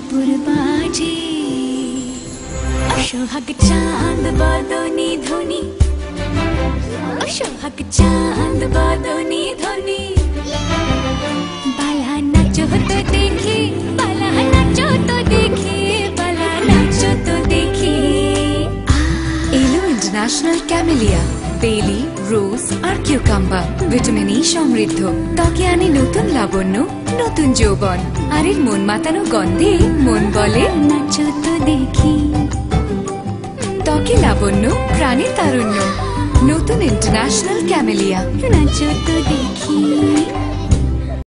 নুপুর বাজে সোহাগ চাঁদ বদনে ধ্বনি সোহাগ চাঁদ বদনে ধ্বনি বালা নাচো তো দেখি বালা নাচো তো দেখি বালা নাচো তো দেখি এলো ইন্টারন্যাশনাল ক্যামেলিয়া বেলি রোজ আর কিউকাম্বার ভিটামিন ই সমৃদ্ধ ত্বকে আনে নতুন লাবণ্য নতুন যৌবন আর এর মন মাতানো গন্ধে মন বলে নাচো তো দেখি ত্বকে লাবণ্য প্রাণে তারুণ্য নতুন ইন্টারন্যাশনাল ক্যামেলিয়া নাচো তো দেখি